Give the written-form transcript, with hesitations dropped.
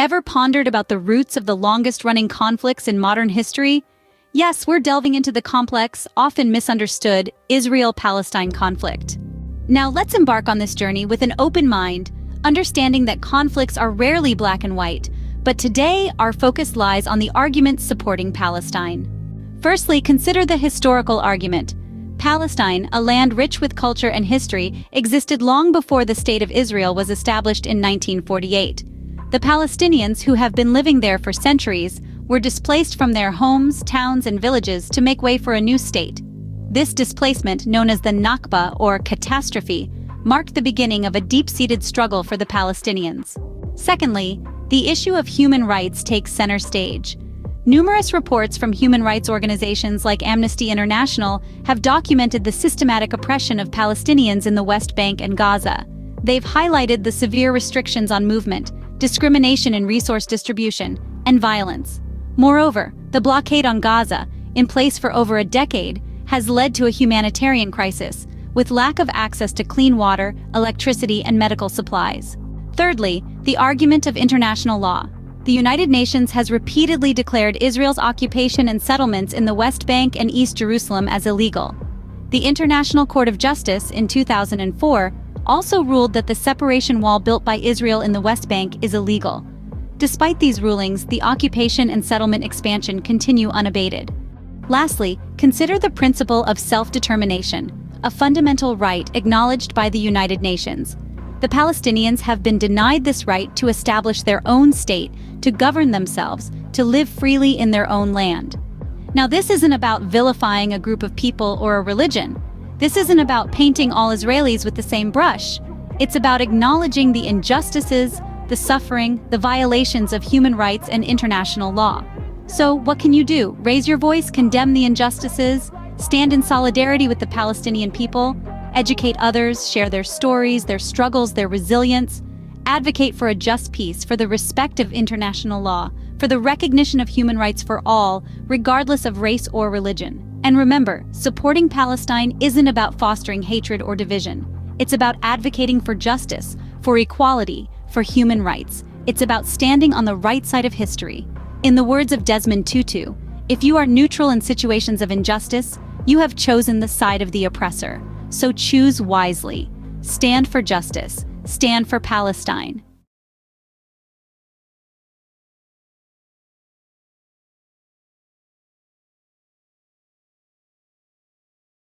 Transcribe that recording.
Ever pondered about the roots of the longest-running conflicts in modern history? Yes, we're delving into the complex, often misunderstood, Israel-Palestine conflict. Now let's embark on this journey with an open mind, understanding that conflicts are rarely black and white, but today our focus lies on the arguments supporting Palestine. Firstly, consider the historical argument. Palestine, a land rich with culture and history, existed long before the State of Israel was established in 1948. The Palestinians, who have been living there for centuries, were displaced from their homes, towns, and villages to make way for a new state. This displacement, known as the Nakba, or catastrophe, marked the beginning of a deep-seated struggle for the Palestinians. Secondly, the issue of human rights takes center stage. Numerous reports from human rights organizations like Amnesty International have documented the systematic oppression of Palestinians in the West Bank and Gaza. They've highlighted the severe restrictions on movement, discrimination in resource distribution, and violence. Moreover, the blockade on Gaza, in place for over a decade, has led to a humanitarian crisis, with lack of access to clean water, electricity, and medical supplies. Thirdly, the argument of international law. The United Nations has repeatedly declared Israel's occupation and settlements in the West Bank and East Jerusalem as illegal. The International Court of Justice, in 2004, also ruled that the separation wall built by Israel in the West Bank is illegal. Despite these rulings, the occupation and settlement expansion continue unabated. Lastly, consider the principle of self-determination, a fundamental right acknowledged by the United Nations. The Palestinians have been denied this right to establish their own state, to govern themselves, to live freely in their own land. Now, this isn't about vilifying a group of people or a religion. This isn't about painting all Israelis with the same brush. It's about acknowledging the injustices, the suffering, the violations of human rights and international law. So, what can you do? Raise your voice, condemn the injustices, stand in solidarity with the Palestinian people, educate others, share their stories, their struggles, their resilience, advocate for a just peace, for the respect of international law, for the recognition of human rights for all, regardless of race or religion. And remember, supporting Palestine isn't about fostering hatred or division. It's about advocating for justice, for equality, for human rights. It's about standing on the right side of history. In the words of Desmond Tutu, if you are neutral in situations of injustice, you have chosen the side of the oppressor. So choose wisely. Stand for justice. Stand for Palestine.